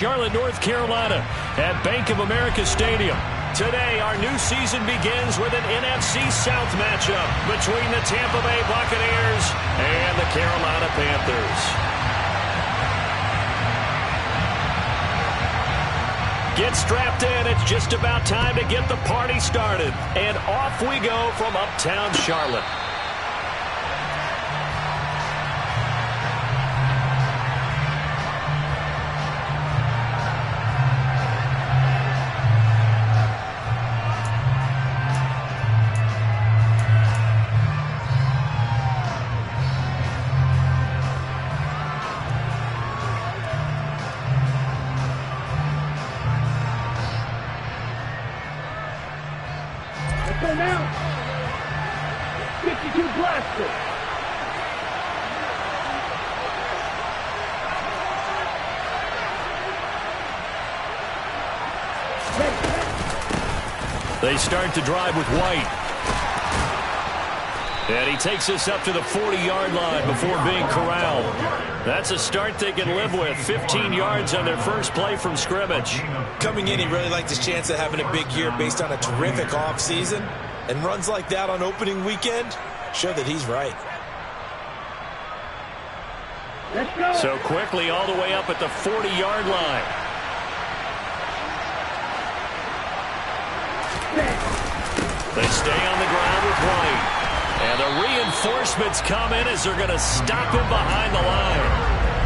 Charlotte, North Carolina at Bank of America Stadium. Today, our new season begins with an NFC South matchup between the Tampa Bay Buccaneers and the Carolina Panthers. Get strapped in. It's just about time to get the party started. And off we go from uptown Charlotte. So now, 52 blaster. They start to drive with White. And he takes us up to the 40-yard line before being corralled. That's a start they can live with. 15 yards on their first play from scrimmage. Coming in, he really liked his chance of having a big year based on a terrific offseason. And runs like that on opening weekend show that he's right. Let's go. So quickly all the way up at the 40-yard line. They stay on the ground with White. And the reinforcements come in as they're going to stop him behind the line.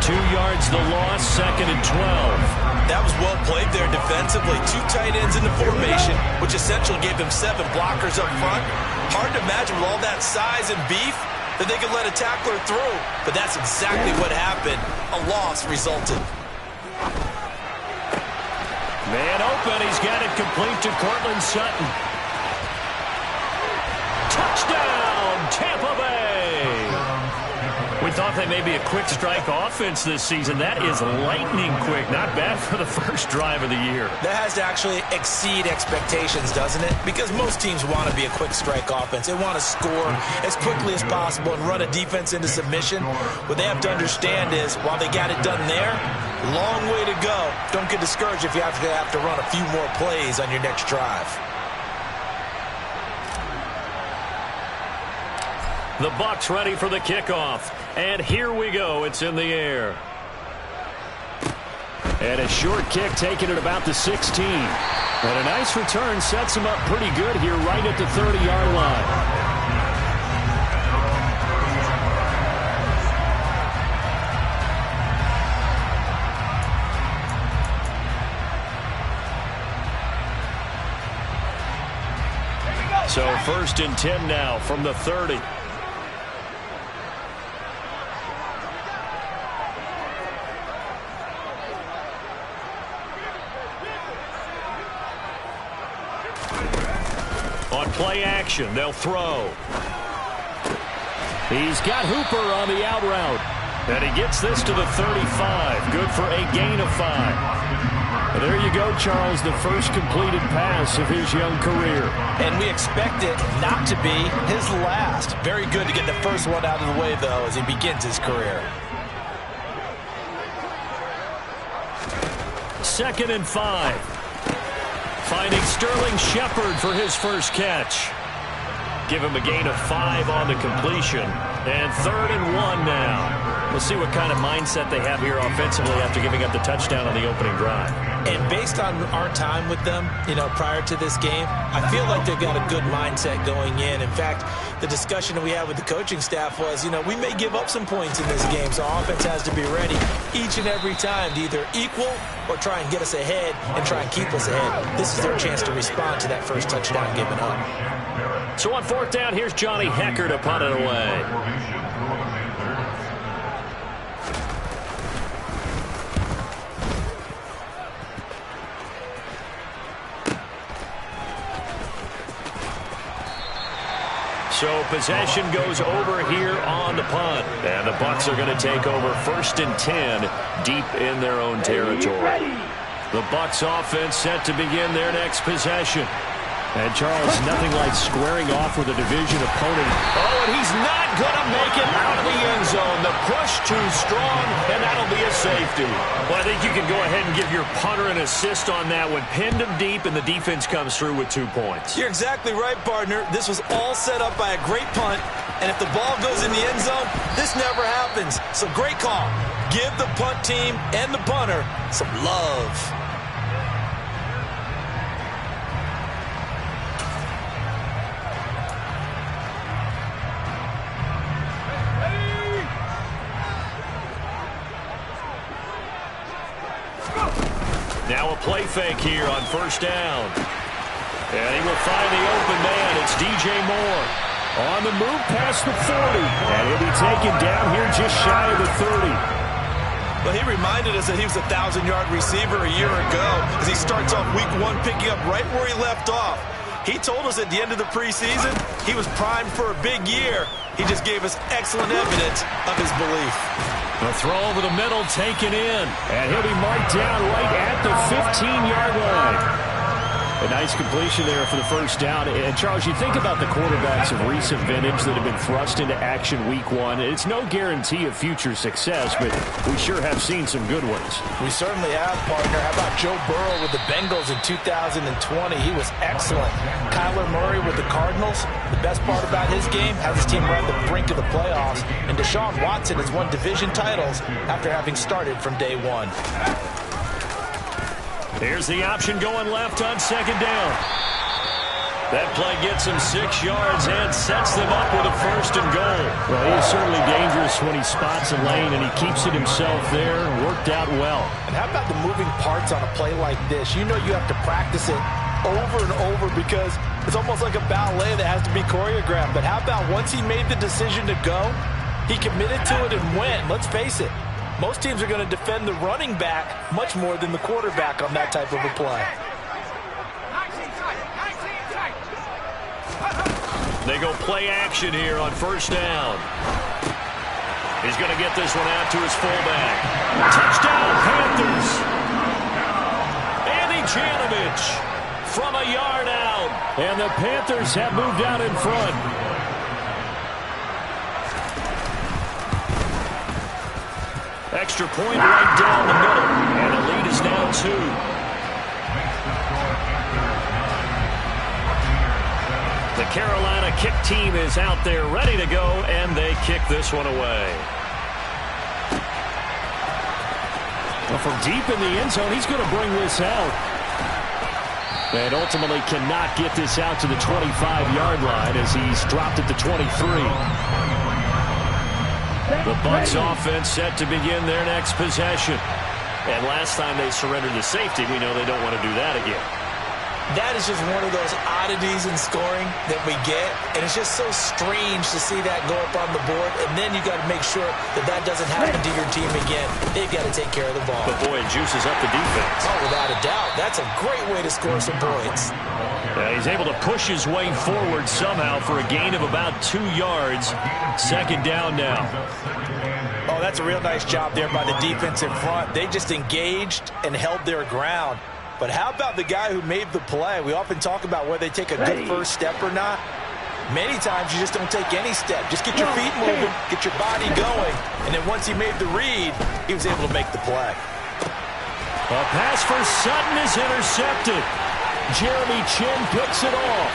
2 yards the loss, 2nd and 12. That was well played there defensively. 2 tight ends in the formation, which essentially gave them 7 blockers up front. Hard to imagine with all that size and beef that they could let a tackler through. But that's exactly what happened. A loss resulted. Man open. He's got it complete to Cortland Sutton. Touchdown, Tampa Bay. We thought they may be a quick strike offense this season. That is lightning quick. Not bad for the first drive of the year. That has to actually exceed expectations, doesn't it? Because most teams want to be a quick strike offense. They want to score as quickly as possible and run a defense into submission. What they have to understand is, while they got it done there, long way to go. Don't get discouraged if you have to run a few more plays on your next drive. The Bucs ready for the kickoff. And here we go. It's in the air. And a short kick taken at about the 16. And a nice return sets him up pretty good here right at the 30-yard line. So 1st and 10 now from the 30. On play action, they'll throw. He's got Hooper on the out route. And he gets this to the 35. Good for a gain of 5. There you go, Charles, the first completed pass of his young career. And we expect it not to be his last. Very good to get the first one out of the way, though, as he begins his career. 2nd and 5. Finding Sterling Shepard for his first catch. Give him a gain of 5 on the completion. And 3rd and 1 now. We'll see what kind of mindset they have here offensively after giving up the touchdown on the opening drive. And based on our time with them, prior to this game, I feel like they've got a good mindset going in. In fact, the discussion that we had with the coaching staff was, we may give up some points in this game, so our offense has to be ready each and every time to either equal or try and get us ahead and try and keep us ahead. This is their chance to respond to that first touchdown given up. So on 4th down, here's Johnny Hecker to punt it away. So possession goes over here on the punt. And the Bucs are going to take over 1st and 10 deep in their own territory. The Bucs offense set to begin their next possession. And Charles, nothing like squaring off with a division opponent. Oh, and he's not going to make it out of the end zone. The push too strong, and that'll be a safety. Well, I think you can go ahead and give your punter an assist on that one. Pinned him deep, and the defense comes through with 2 points. You're exactly right, partner. This was all set up by a great punt, and if the ball goes in the end zone, this never happens. So great call. Give the punt team and the punter some love. Now a play fake here on first down. And he will find the open man. It's DJ Moore. On the move past the 40. And he'll be taken down here just shy of the 30. Well, he reminded us that he was a 1,000-yard receiver a year ago as he starts off week 1 picking up right where he left off. He told us at the end of the preseason he was primed for a big year. He just gave us excellent evidence of his belief. The throw over the middle taken in. And he'll be marked down right at the 15-yard line. A nice completion there for the first down. And, Charles, you think about the quarterbacks of recent vintage that have been thrust into action week 1. It's no guarantee of future success, but we sure have seen some good ones. We certainly have, partner. How about Joe Burrow with the Bengals in 2020? He was excellent. Kyler Murray with the Cardinals. The best part about his game, has his team right on the brink of the playoffs. And Deshaun Watson has won division titles after having started from day 1. Here's the option going left on second down. That play gets him 6 yards and sets them up with a first and goal. Well, he is certainly dangerous when he spots a lane, and he keeps it himself there. Worked out well. And how about the moving parts on a play like this? You know you have to practice it over and over because it's almost like a ballet that has to be choreographed. But how about once he made the decision to go, he committed to it and went. Let's face it. Most teams are going to defend the running back much more than the quarterback on that type of a play. They go play action here on first down. He's going to get this one out to his fullback. Touchdown, Panthers. Andy Janovich from a yard out. And the Panthers have moved out in front. Extra point right down the middle. And the lead is now 2. The Carolina kick team is out there ready to go, and they kick this one away. Well, from deep in the end zone, he's going to bring this out. And ultimately cannot get this out to the 25-yard line as he's dropped at the 23. The Bucs offense set to begin their next possession. And last time they surrendered to safety, we know they don't want to do that again. That is just one of those oddities in scoring that we get, and it's just so strange to see that go up on the board, and then you got to make sure that that doesn't happen to your team again. They've got to take care of the ball. But boy, it juices up the defense. Oh, without a doubt. That's a great way to score some points. He's able to push his way forward somehow for a gain of about 2 yards. Second down now. Oh, that's a real nice job there by the defense in front. They just engaged and held their ground. But how about the guy who made the play? We often talk about whether they take a good first step or not. Many times you just don't take any step. Just get your feet moving, get your body going, and then once he made the read, he was able to make the play. A pass for Sutton is intercepted. Jeremy Chin picks it off.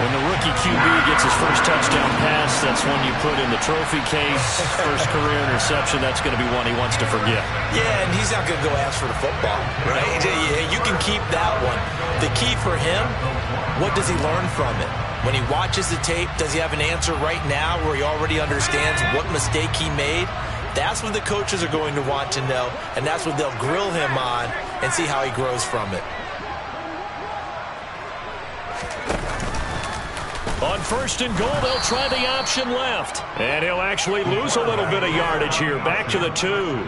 When the rookie QB gets his first touchdown pass, that's one you put in the trophy case. First career interception, that's going to be one he wants to forget. Yeah, and he's not going to go ask for the football, right? You can keep that one. The key for him, what does he learn from it? When he watches the tape, does he have an answer right now where he already understands what mistake he made? That's what the coaches are going to want to know, and that's what they'll grill him on and see how he grows from it. On first and goal, they'll try the option left. And he'll actually lose a little bit of yardage here. Back to the 2.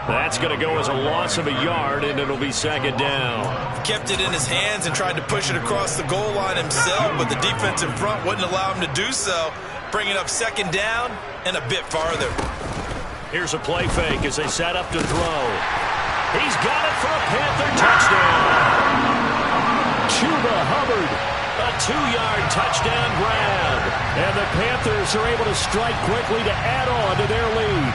That's going to go as a loss of a yard, and it'll be second down. Kept it in his hands and tried to push it across the goal line himself, but the defense in front wouldn't allow him to do so, bringing up second down and a bit farther. Here's a play fake as they set up to throw. He's got it for a Panther touchdown. Chuba Hubbard, a 2-yard touchdown grab. And the Panthers are able to strike quickly to add on to their lead.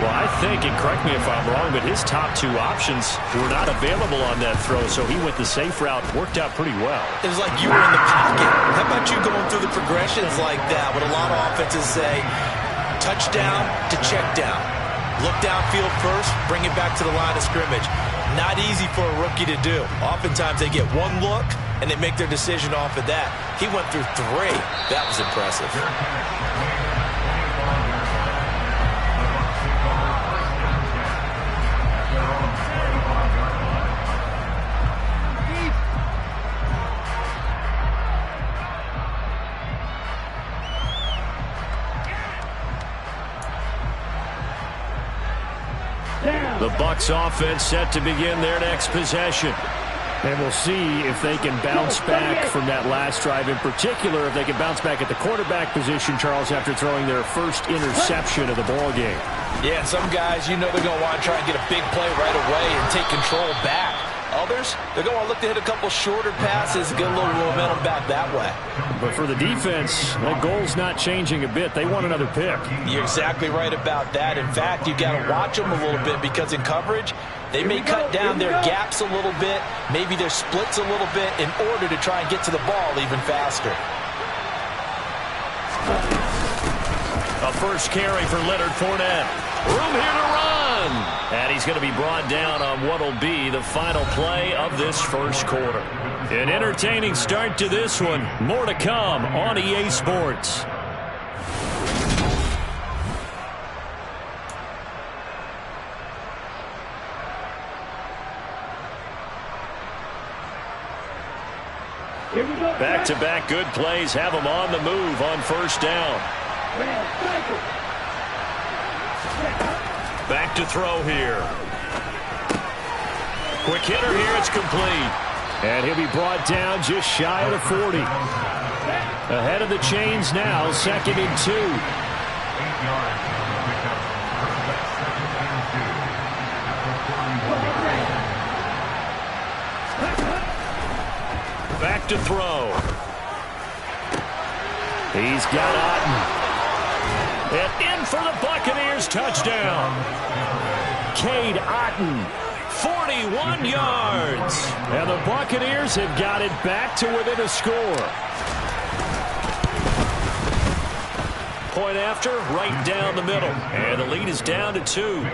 Well, I think, and correct me if I'm wrong, but his top 2 options were not available on that throw, so he went the safe route. Worked out pretty well. It was like you were in the pocket. How about you going through the progressions like that? What a lot of offenses say, touchdown to check down. Look downfield first, bring it back to the line of scrimmage. Not easy for a rookie to do. Oftentimes they get one look, and they make their decision off of that. He went through 3. That was impressive. The Bucs offense set to begin their next possession. And we'll see if they can bounce back from that last drive. In particular, if they can bounce back at the quarterback position, Charles, after throwing their first interception of the ball game. Yeah, some guys, you know they're going to want to try and get a big play right away and take control back. Others, they're going to look to hit a couple shorter passes and get a little momentum back that way. But for the defense, that goal's not changing a bit. They want another pick. You're exactly right about that. In fact, you've got to watch them a little bit because in coverage, they may cut down their gaps a little bit, maybe their splits a little bit in order to try and get to the ball even faster. A first carry for Leonard Fournette. Room here to run. And he's going to be brought down on what will be the final play of this first quarter. An entertaining start to this one. More to come on EA Sports. Back-to-back good plays have them on the move on first down. Back to throw here. Quick hitter here, it's complete. And he'll be brought down just shy of the 40. Ahead of the chains now, 2nd and 2. Back to throw. He's got Otten. And in for the Buccaneers, touchdown. Cade Otten, 41 yards. And the Buccaneers have got it back to within a score. Point after, right down the middle. And the lead is down to 2.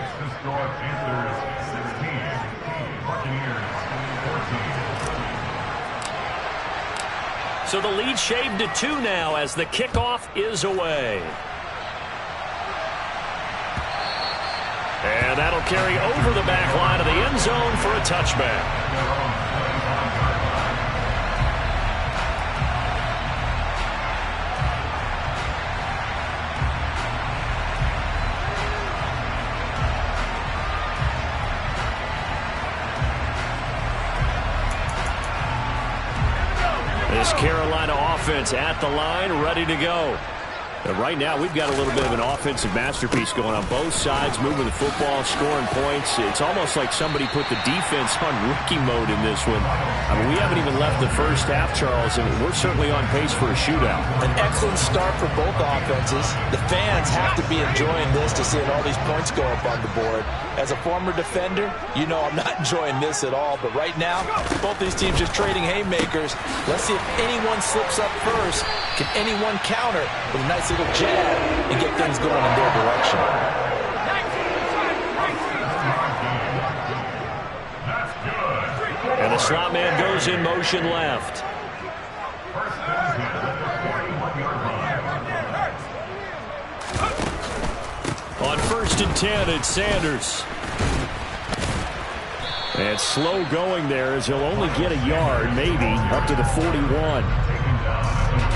So the lead shaved to 2 now as the kickoff is away. And that'll carry over the back line of the end zone for a touchback. This Carolina offense at the line, ready to go. And right now, we've got a little bit of an offensive masterpiece going on both sides, moving the football, scoring points. It's almost like somebody put the defense on rookie mode in this one. I mean, we haven't even left the first half, Charles, and we're certainly on pace for a shootout. An excellent start for both offenses. The fans have to be enjoying this to see all these points go up on the board. As a former defender, you know I'm not enjoying this at all. But right now, both these teams just trading haymakers. Let's see if anyone slips up first. Can anyone counter with a nice little jab and get things going in their direction? And the slot man goes in motion left. On 1st and 10, it's Sanders. And slow going there as he'll only get a yard, maybe, up to the 41.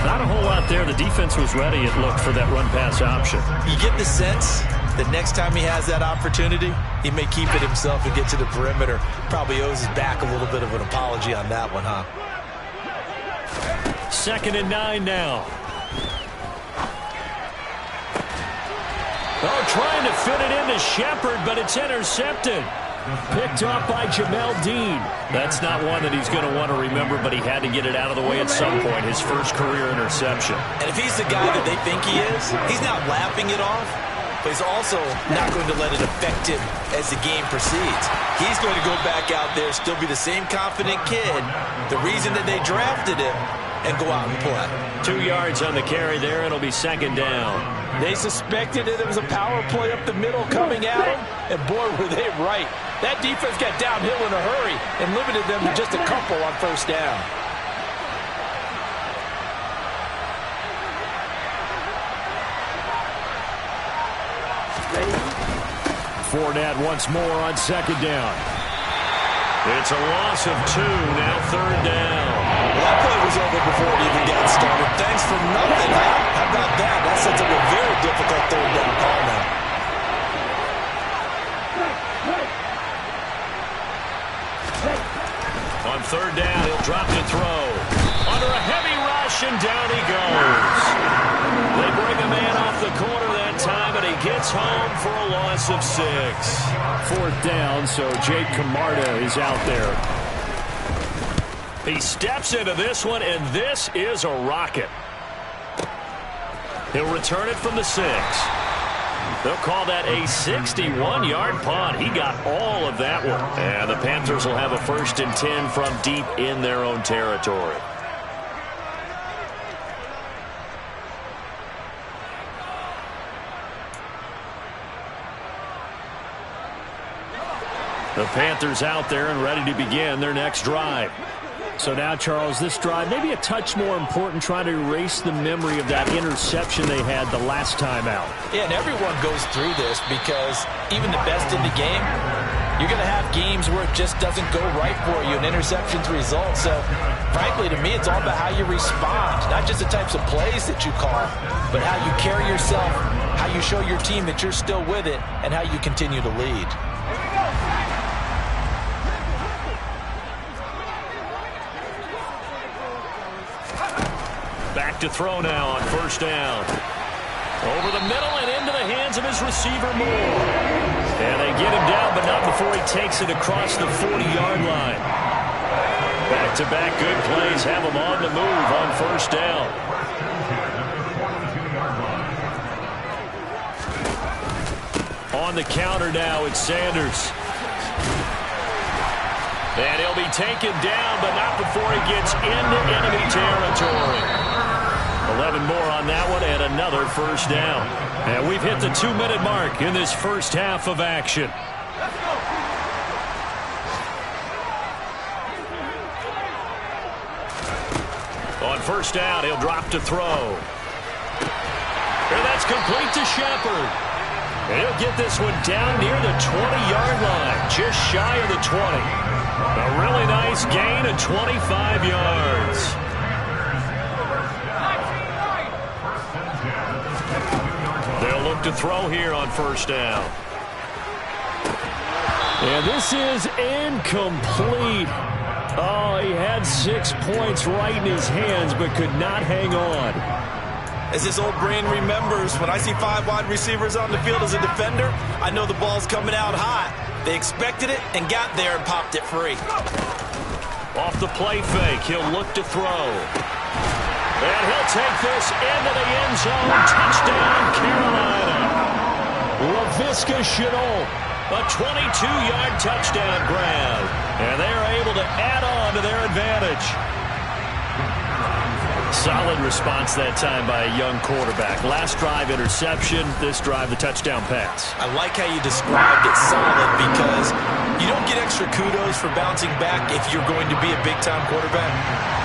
Not a whole lot there. The defense was ready, it looked, for that run-pass option. You get the sense that next time he has that opportunity, he may keep it himself and get to the perimeter. Probably owes his back a little bit of an apology on that one, huh? 2nd and 9 now. Oh, trying to fit it into Shepard, but it's intercepted. Picked off by Jamel Dean. That's not one that he's going to want to remember, but he had to get it out of the way at some point. His first career interception. And if he's the guy that they think he is, he's not laughing it off, but he's also not going to let it affect him as the game proceeds. He's going to go back out there, still be the same confident kid, the reason that they drafted him, and go out and play. 2 yards on the carry there. It'll be second down. They suspected that it was a power play up the middle coming at them, and boy, were they right. That defense got downhill in a hurry and limited them to just a couple on first down. Fournette once more on second down. It's a loss of 2, now third down. Well, that play was over before it even got started. Thanks for nothing. How about that? That sets up a very difficult third down call now. On third down, he'll drop to throw. Under a heavy rush, and down he goes. They bring a man off the corner that time, and he gets home for a loss of 6. Fourth down, so Jake Camarda is out there. He steps into this one, and this is a rocket. He'll return it from the 6. They'll call that a 61-yard punt. He got all of that one. And the Panthers will have a 1st and 10 from deep in their own territory. The Panthers out there and ready to begin their next drive. So now, Charles, this drive maybe a touch more important, trying to erase the memory of that interception they had the last time out. Yeah, and everyone goes through this because even the best in the game, you're going to have games where it just doesn't go right for you, and interceptions result. So, frankly, to me, it's all about how you respond, not just the types of plays that you call, but how you carry yourself, how you show your team that you're still with it, and how you continue to lead. Back to throw now on first down. Over the middle and into the hands of his receiver, Moore. And they get him down, but not before he takes it across the 40-yard line. Back-to-back good plays have him on the move on first down. On the counter now, it's Sanders. And he'll be taken down, but not before he gets into enemy territory. 11 more on that one, and another first down. And we've hit the 2-minute mark in this first half of action. On first down, he'll drop to throw. And that's complete to Shepard. And he'll get this one down near the 20-yard line, just shy of the 20. A really nice gain of 25 yards. They'll look to throw here on first down. And this is incomplete. Oh, he had 6 points right in his hands, but could not hang on. As his old brain remembers, when I see 5 wide receivers on the field as a defender, I know the ball's coming out hot. They expected it and got there and popped it free. Off the play fake, he'll look to throw. And he'll take this into the end zone. Touchdown, Carolina. Laviska Shenault, a 22-yard touchdown grab. And they're able to add on to their advantage. Solid response that time by a young quarterback. Last drive, interception. This drive, the touchdown pass. I like how you described it, solid, because you don't get extra kudos for bouncing back if you're going to be a big-time quarterback.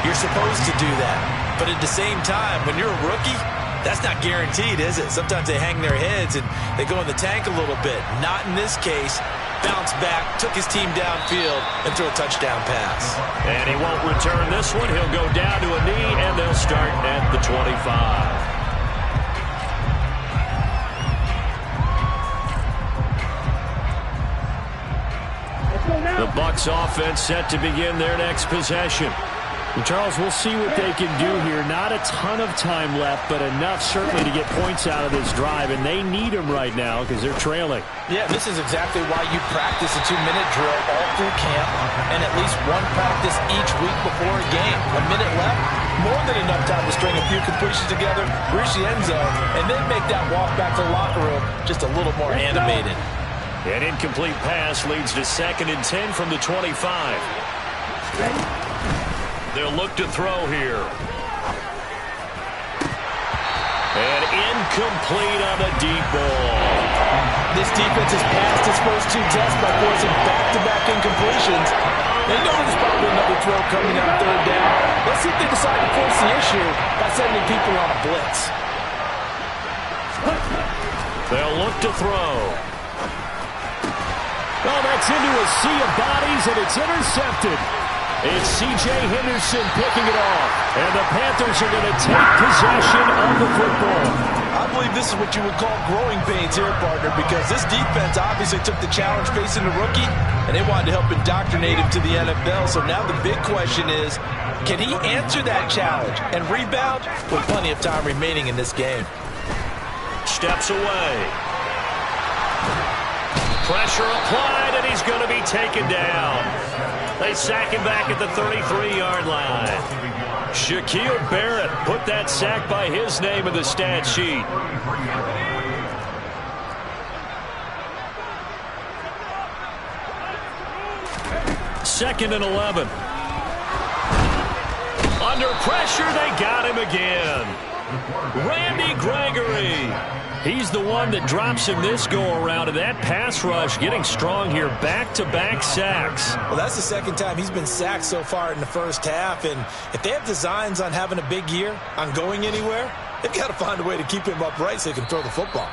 You're supposed to do that. But at the same time, when you're a rookie, that's not guaranteed, is it? Sometimes they hang their heads and they go in the tank a little bit. Not in this case. Bounce back, took his team downfield, and threw a touchdown pass. And he won't return this one. He'll go down to a knee, and they'll start at the 25. The Bucs offense set to begin their next possession. Charles, we'll see what they can do here. Not a ton of time left, but enough certainly to get points out of this drive, and they need them right now because they're trailing. Yeah, this is exactly why you practice a 2-minute drill all through camp and at least one practice each week before a game. A minute left, more than enough time to string a few completions together, reach the end zone, and then make that walk back to the locker room just a little more animated. An incomplete pass leads to 2nd and 10 from the 25. They'll look to throw here. And incomplete on the deep ball. This defense has passed its first 2 tests by forcing back-to-back incompletions. They know there's probably another throw coming on 3rd down. Let's see if they decide to force the issue by sending people on a blitz. They'll look to throw. Oh, that's into a sea of bodies, and it's intercepted. It's C.J. Henderson picking it off, and the Panthers are going to take possession of the football. I believe this is what you would call growing pains here, partner, because this defense obviously took the challenge facing the rookie, and they wanted to help indoctrinate him to the NFL. So now the big question is, can he answer that challenge and rebound with plenty of time remaining in this game? Steps away. Pressure applied, and he's going to be taken down. They sack him back at the 33-yard line. Shaquille Barrett put that sack by his name in the stat sheet. Second and 11. Under pressure, they got him again. Randy Gregory. He's the one that drops him this go-around, and that pass rush getting strong here. Back-to-back sacks. Well, that's the 2nd time he's been sacked so far in the first half, and if they have designs on having a big year, on going anywhere, they've got to find a way to keep him upright so he can throw the football.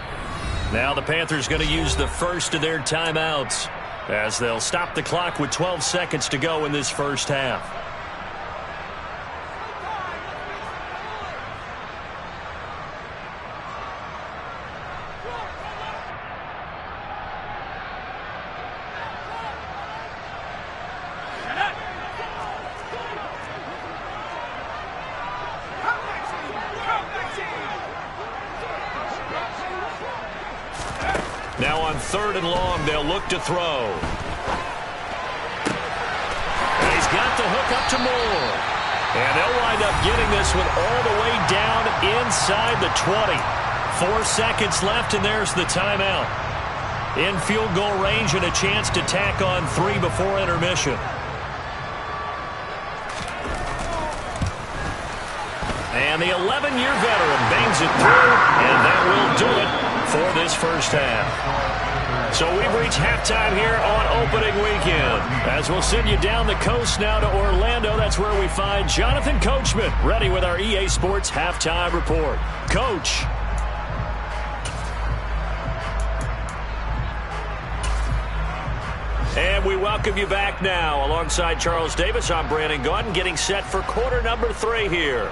Now the Panthers going to use the first of their timeouts as they'll stop the clock with 12 seconds to go in this first half. Now on 3rd and long, they'll look to throw. And he's got the hook up to Moore. And they'll wind up getting this one all the way down inside the 20. 4 seconds left, and there's the timeout. In field goal range and a chance to tack on 3 before intermission. And the 11-year veteran bangs it through, and that will do it for this first half. So we've reached halftime here on opening weekend. As we'll send you down the coast now to Orlando, that's where we find Jonathan Coachman ready with our EA Sports halftime report. Coach. And we welcome you back now. Alongside Charles Davis, I'm Brandon Gaudin, getting set for quarter number 3 here.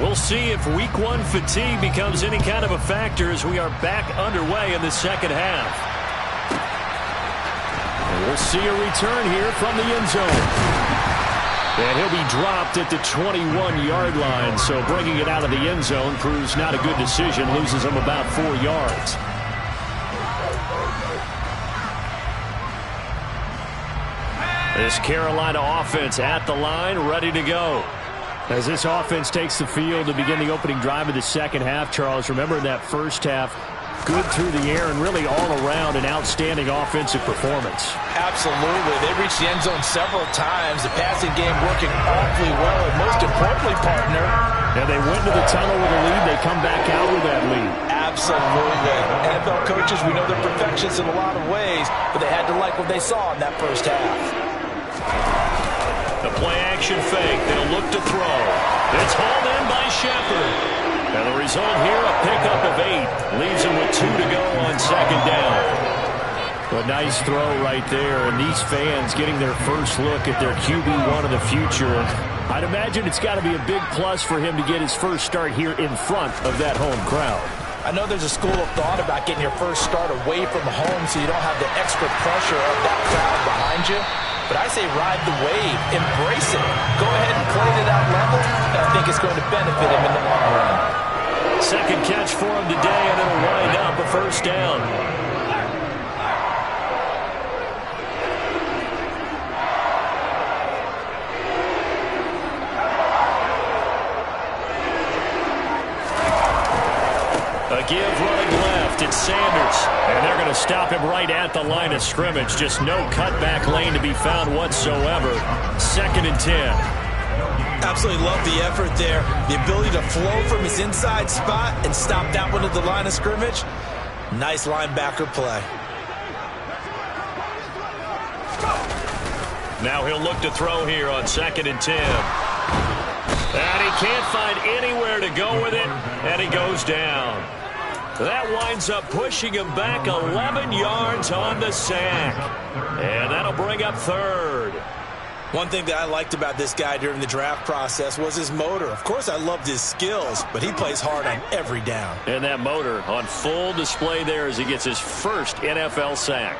We'll see if week 1 fatigue becomes any kind of a factor as we are back underway in the second half. And we'll see a return here from the end zone. And he'll be dropped at the 21-yard line, so bringing it out of the end zone proves not a good decision, loses him about 4 yards. This Carolina offense at the line, ready to go. As this offense takes the field to begin the opening drive of the second half, Charles, remember in that first half, good through the air and really all around an outstanding offensive performance. Absolutely. They reached the end zone several times. The passing game working awfully well, and most importantly, partner. And they went to the tunnel with a lead. They come back out with that lead. Absolutely. NFL coaches, we know they're perfectionists in a lot of ways, but they had to like what they saw in that first half. The play-action fake. They'll look to throw. It's hauled in by Shepard. And the result here, a pickup of 8. Leaves him with 2 to go on second down. A nice throw right there, and these fans getting their first look at their QB1 of the future. I'd imagine it's got to be a big plus for him to get his first start here in front of that home crowd. I know there's a school of thought about getting your first start away from home so you don't have the extra pressure of that crowd behind you. But I say ride the wave, embrace it. Go ahead and play to that level, and I think it's going to benefit him in the long run. Second catch for him today, and it'll wind up a first down. A give running left, it's Sanders. And they're going to stop him right at the line of scrimmage. Just no cutback lane to be found whatsoever. 2nd and 10. Absolutely love the effort there. The ability to flow from his inside spot and stop that one at the line of scrimmage. Nice linebacker play. Now he'll look to throw here on 2nd and 10. And he can't find anywhere to go with it, and he goes down. That winds up pushing him back 11 yards on the sack. And that'll bring up 3rd. One thing that I liked about this guy during the draft process was his motor. Of course, I loved his skills, but he plays hard on every down. And that motor on full display there as he gets his first NFL sack.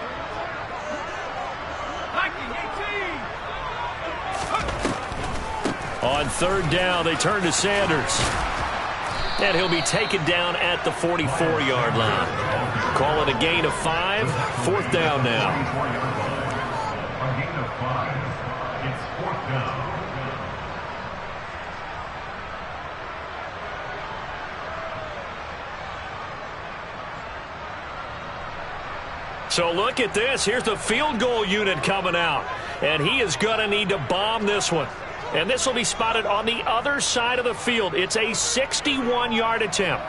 On 3rd down, they turn to Sanders. And he'll be taken down at the 44-yard line. Call it a gain of 5. 4th down now. A gain of 5. It's 4th down. So look at this. Here's the field goal unit coming out. And he is going to need to bomb this one. And this will be spotted on the other side of the field. It's a 61-yard attempt.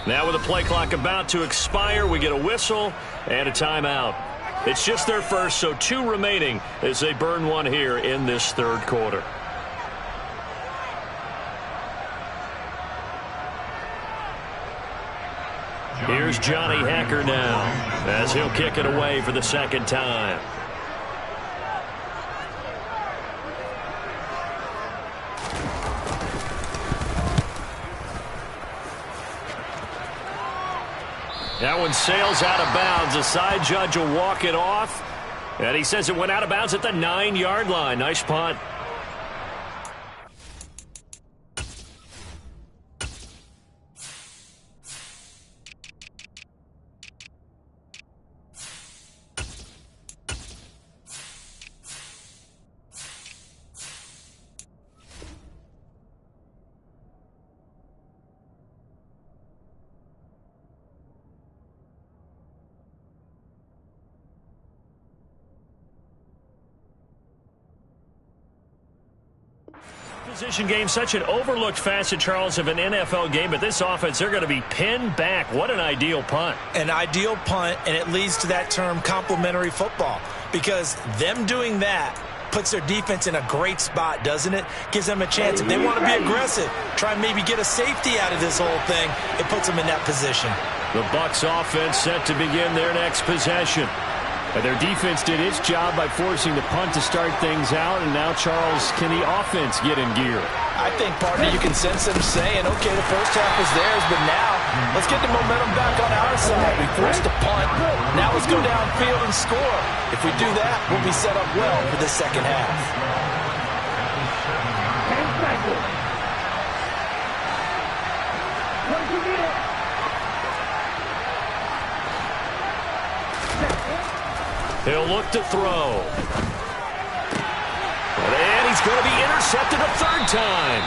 Now with the play clock about to expire, we get a whistle and a timeout. It's just their first, so 2 remaining as they burn one here in this 3rd quarter. Here's Johnny Hecker now as he'll kick it away for the 2nd time. That one sails out of bounds. The side judge will walk it off. And he says it went out of bounds at the 9-yard line. Nice punt. Position game, such an overlooked facet, Charles, of an NFL game, but this offense, they're going to be pinned back. What an ideal punt. An ideal punt, and it leads to that term complementary football, because them doing that puts their defense in a great spot, doesn't it? Gives them a chance. If they want to be aggressive, try and maybe get a safety out of this whole thing, it puts them in that position. The Bucs offense set to begin their next possession. And their defense did its job by forcing the punt to start things out. And now, Charles, can the offense get in gear? I think, partner, you can sense them saying, okay, the first half was theirs, but now let's get the momentum back on our side. We forced a punt. Now let's go downfield and score. If we do that, we'll be set up well for the second half. He'll look to throw. And he's going to be intercepted a 3rd time.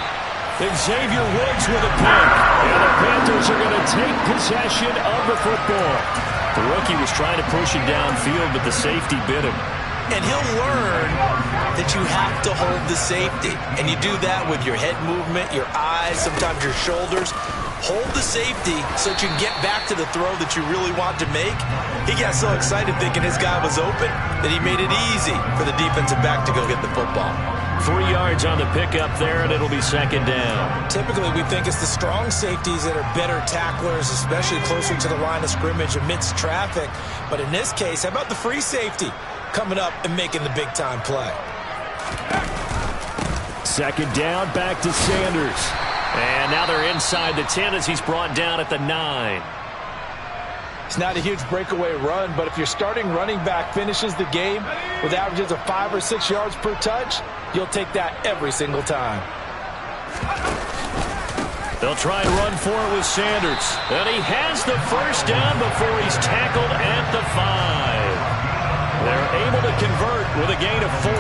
Xavier Woods with a pick. And the Panthers are going to take possession of the football. The rookie was trying to push it downfield, but the safety bit him. And he'll learn that you have to hold the safety. And you do that with your head movement, your eyes, sometimes your shoulders. Hold the safety so that you can get back to the throw that you really want to make. He got so excited thinking his guy was open that he made it easy for the defensive back to go get the football. 3 yards on the pickup there, and it'll be second down. Typically, we think it's the strong safeties that are better tacklers, especially closer to the line of scrimmage amidst traffic. But in this case, how about the free safety coming up and making the big-time play? Second down, back to Sanders. And now they're inside the 10 as he's brought down at the 9. It's not a huge breakaway run, but if your starting running back finishes the game with averages of 5 or 6 yards per touch, you'll take that every single time. They'll try and run for it with Sanders. And he has the first down before he's tackled at the 5. They're able to convert with a gain of 4.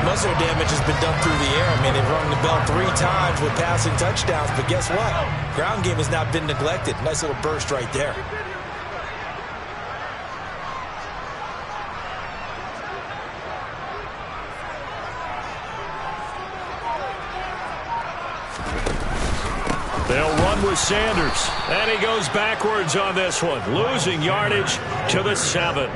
Most of their damage has been done through the air. I mean, they've rung the bell 3 times with passing touchdowns, but guess what? Ground game has not been neglected. Nice little burst right there. They'll run with Sanders, and he goes backwards on this one, losing yardage to the 7.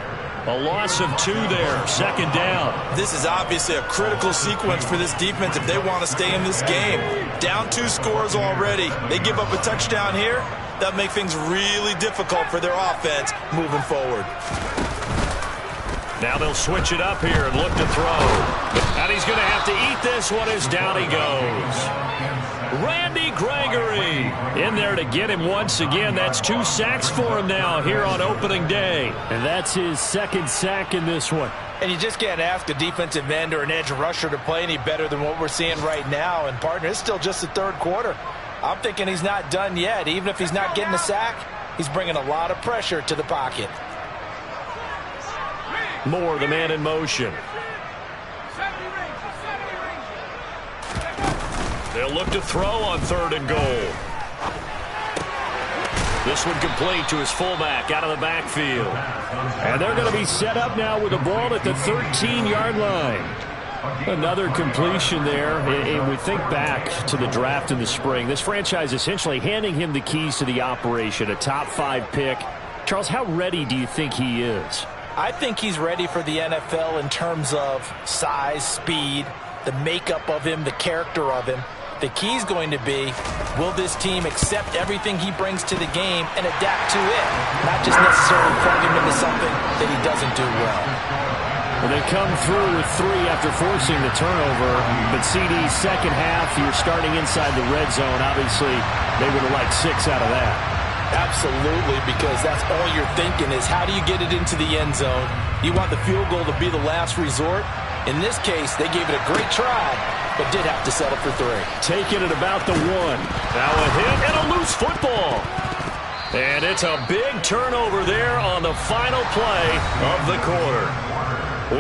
A loss of 2 there, second down. This is obviously a critical sequence for this defense if they want to stay in this game. Down 2 scores already. They give up a touchdown here. That'll make things really difficult for their offense moving forward. Now they'll switch it up here and look to throw. And he's going to have to eat this one as down he goes. Randy Gregory in there to get him once again. That's 2 sacks for him now here on opening day. And that's his second sack in this one. And you just can't ask a defensive end or an edge rusher to play any better than what we're seeing right now. And, partner, it's still just the 3rd quarter. I'm thinking he's not done yet. Even if he's not getting a sack, he's bringing a lot of pressure to the pocket. Moore, the man in motion. They'll look to throw on 3rd and goal. This one complete to his fullback out of the backfield. And they're going to be set up now with the ball at the 13-yard line. Another completion there. And we think back to the draft in the spring. This franchise essentially handing him the keys to the operation, a top 5 pick. Charles, how ready do you think he is? I think he's ready for the NFL in terms of size, speed, the makeup of him, the character of him. The key is going to be, will this team accept everything he brings to the game and adapt to it, not just necessarily plug him into something that he doesn't do well. Well, they come through with 3 after forcing the turnover, but CD's second half, you're starting inside the red zone. Obviously, they would have liked 6 out of that. Absolutely, because that's all you're thinking is how do you get it into the end zone? You want the field goal to be the last resort. In this case, they gave it a great try, but did have to settle for 3. Taking it about the 1. Now a hit and a loose football. And it's a big turnover there on the final play of the quarter.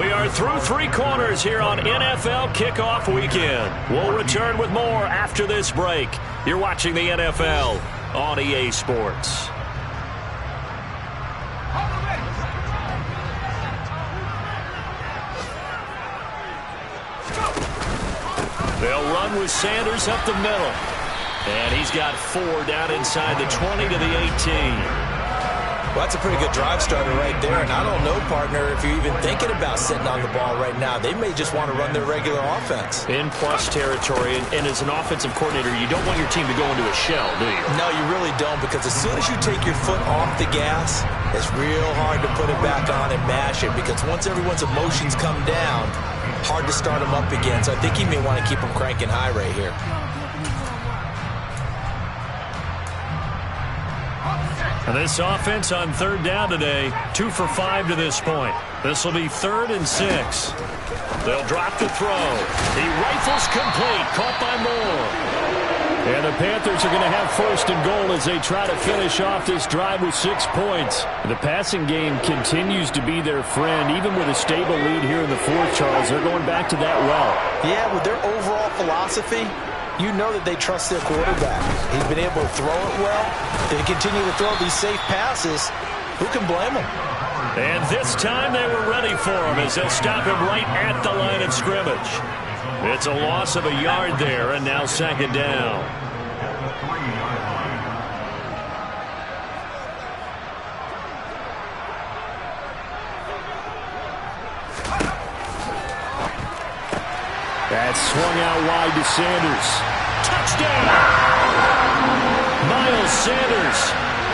We are through 3 quarters here on NFL Kickoff Weekend. We'll return with more after this break. You're watching the NFL on EA Sports. They'll run with Sanders up the middle. And he's got 4 down inside the 20 to the 18. Well, that's a pretty good drive starter right there. And I don't know, partner, if you're even thinking about sitting on the ball right now. They may just want to run their regular offense. In plus territory. And as an offensive coordinator, you don't want your team to go into a shell, do you? No, you really don't. Because as soon as you take your foot off the gas, it's real hard to put it back on and mash it. Because once everyone's emotions come down, hard to start them up again. So I think he may want to keep them cranking high right here. And this offense on 3rd down today, 2 for 5 to this point. This will be 3rd and 6. They'll drop the throw. He rifles complete, caught by Moore. And the Panthers are going to have 1st and goal as they try to finish off this drive with 6 points. The passing game continues to be their friend, even with a stable lead here in the 4th, Charles. They're going back to that well. Yeah, with their overall philosophy, you know that they trust their quarterback. He's been able to throw it well. They continue to throw these safe passes. Who can blame them? And this time they were ready for him as they'll stop him right at the line of scrimmage. It's a loss of a yard there, and now 2nd down. That's swung out wide to Sanders. Touchdown! Miles Sanders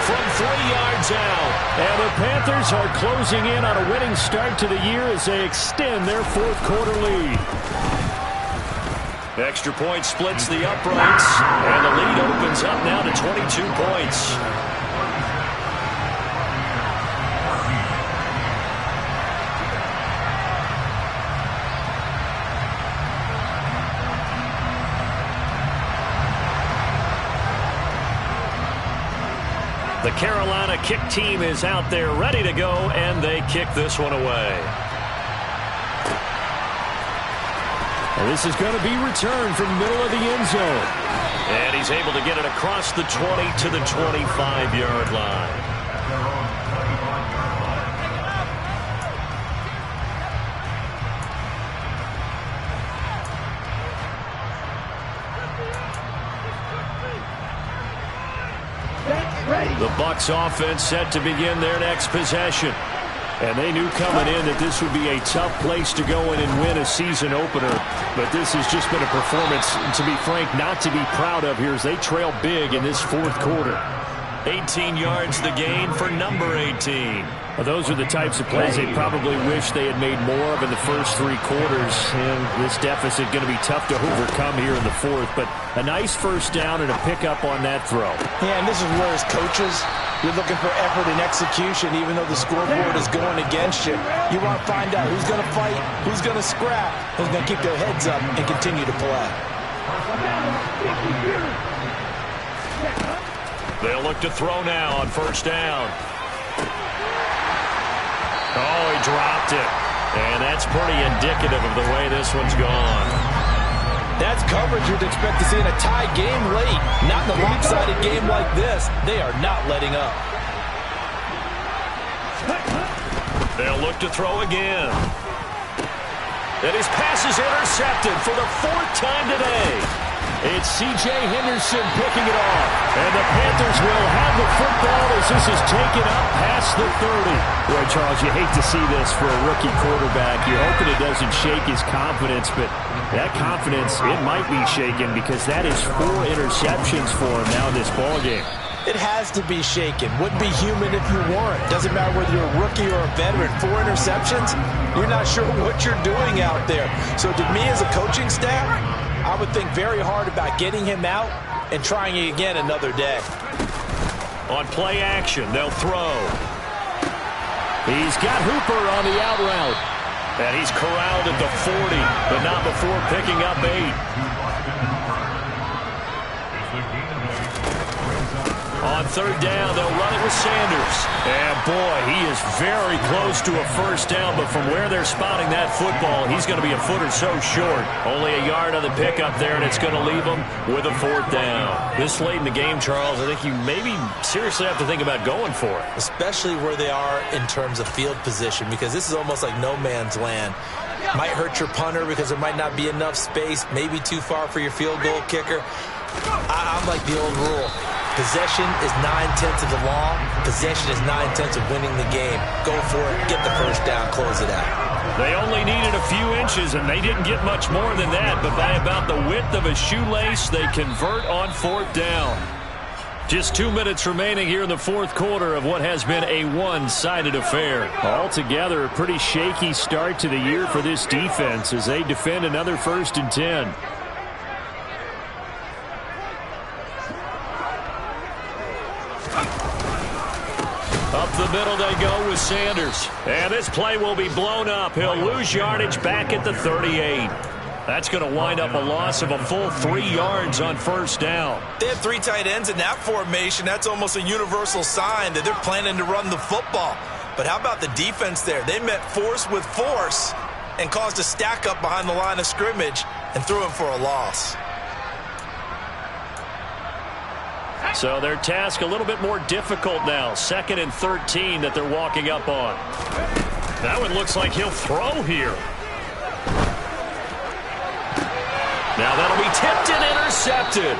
from 3 yards out. And the Panthers are closing in on a winning start to the year as they extend their fourth quarter lead. Extra point splits the uprights, and the lead opens up now to 22 points. The Carolina kick team is out there ready to go, and they kick this one away. And this is going to be returned from the middle of the end zone. And he's able to get it across the 20 to the 25-yard line. The Bucs offense set to begin their next possession. And they knew coming in that this would be a tough place to go in and win a season opener. But this has just been a performance, to be frank, not to be proud of here as they trail big in this fourth quarter. 18 yards the gain for number 18. Well, those are the types of plays they probably wish they had made more of in the first 3 quarters. And this deficit going to be tough to overcome here in the fourth. But a nice first down and a pickup on that throw. Yeah, and this is where as coaches, you're looking for effort and execution, even though the scoreboard is going against you. You want to find out who's going to fight, who's going to scrap, who's going to keep their heads up and continue to play. They'll look to throw now on first down. Oh, he dropped it. And that's pretty indicative of the way this one's gone. That's coverage you'd expect to see in a tie game late. Not in a lopsided game like this. They are not letting up. They'll look to throw again. And his pass is intercepted for the 4th time today. It's C.J. Henderson picking it off. And the Panthers will have the football as this is taken up past the 30. Boy, Charles, you hate to see this for a rookie quarterback. You're hoping it doesn't shake his confidence, but that confidence, it might be shaken because that is 4 interceptions for him now in this ballgame. It has to be shaken. Wouldn't be human if you weren't. Doesn't matter whether you're a rookie or a veteran. 4 interceptions, you're not sure what you're doing out there. So to me as a coaching staff, I would think very hard about getting him out and trying it again another day. On play action, they'll throw. He's got Hooper on the out route. And he's corralled at the 40, but not before picking up 8. On third down, they'll run it with Sanders. And, boy, he is very close to a first down, but from where they're spotting that football, he's going to be a foot or so short. Only a yard on the pickup there, and it's going to leave him with a 4th down. This late in the game, Charles, I think you maybe seriously have to think about going for it. Especially where they are in terms of field position, because this is almost like no man's land. Might hurt your punter because there might not be enough space, maybe too far for your field goal kicker. I'm like the old rule. Possession is 9/10 of the law. Possession is 9/10 of winning the game. Go for it. Get the first down. Close it out. They only needed a few inches, and they didn't get much more than that. But by about the width of a shoelace, they convert on 4th down. Just 2 minutes remaining here in the fourth quarter of what has been a one-sided affair. Altogether, a pretty shaky start to the year for this defense as they defend another 1st and 10. Up the middle they go with Sanders. And this play will be blown up. He'll lose yardage back at the 38. That's going to wind up a loss of a full 3 yards on first down. They have 3 tight ends in that formation. That's almost a universal sign that they're planning to run the football. But how about the defense there? They met force with force and caused a stack up behind the line of scrimmage and threw him for a loss. So their task a little bit more difficult now. 2nd and 13 that they're walking up on. That one looks like he'll throw here. Now that'll be tipped and intercepted.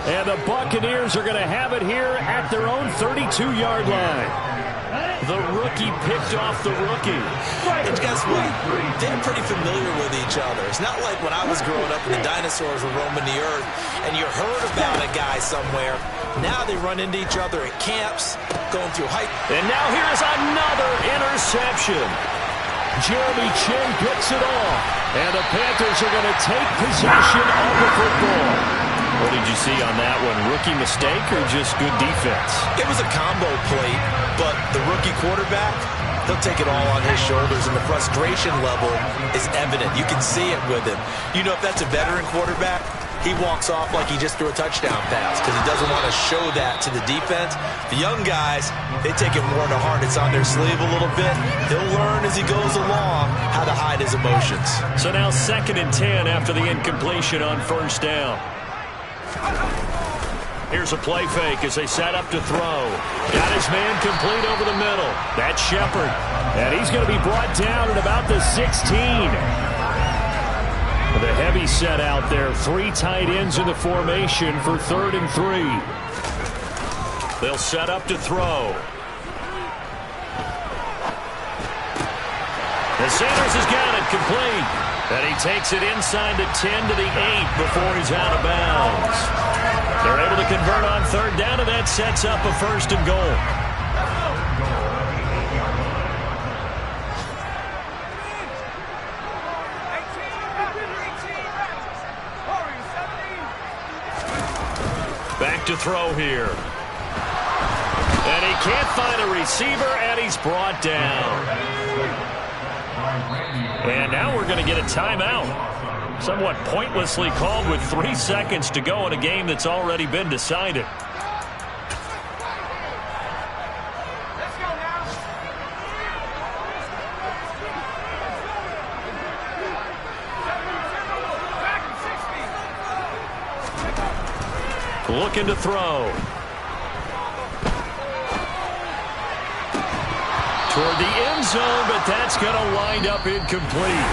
And the Buccaneers are going to have it here at their own 32-yard line. The rookie picked off the rookie. And guess what? They're pretty familiar with each other. It's not like when I was growing up and the dinosaurs were roaming the earth and you heard about a guy somewhere. Now they run into each other at camps, going through hike. And now here's another interception. Jeremy Chin picks it off. And the Panthers are going to take possession of the football. What did you see on that one? Rookie mistake or just good defense? It was a combo play, but the rookie quarterback, he'll take it all on his shoulders, and the frustration level is evident. You can see it with him. You know, if that's a veteran quarterback, he walks off like he just threw a touchdown pass because he doesn't want to show that to the defense. The young guys, they take it more to heart. It's on their sleeve a little bit. He'll learn as he goes along how to hide his emotions. So now 2nd and 10 after the incompletion on 1st down. Here's a play fake as they set up to throw. Got his man complete over the middle. That's Shepard. And he's going to be brought down at about the 16. The heavy set out there. 3 tight ends in the formation for 3rd and 3. They'll set up to throw. And Sanders has got it complete. And he takes it inside the 10 to the 8 before he's out of bounds. They're able to convert on 3rd down, and that sets up a 1st and goal. Back to throw here. And he can't find a receiver, and he's brought down. And now we're going to get a timeout. Somewhat pointlessly called with 3 seconds to go in a game that's already been decided. Looking to throw. Toward the end zone, but that's going to wind up incomplete.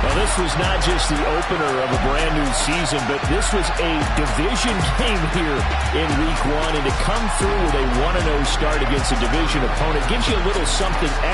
Well, this was not just the opener of a brand new season, but this was a division game here in week 1. And to come through with a 1-0 start against a division opponent gives you a little something extra.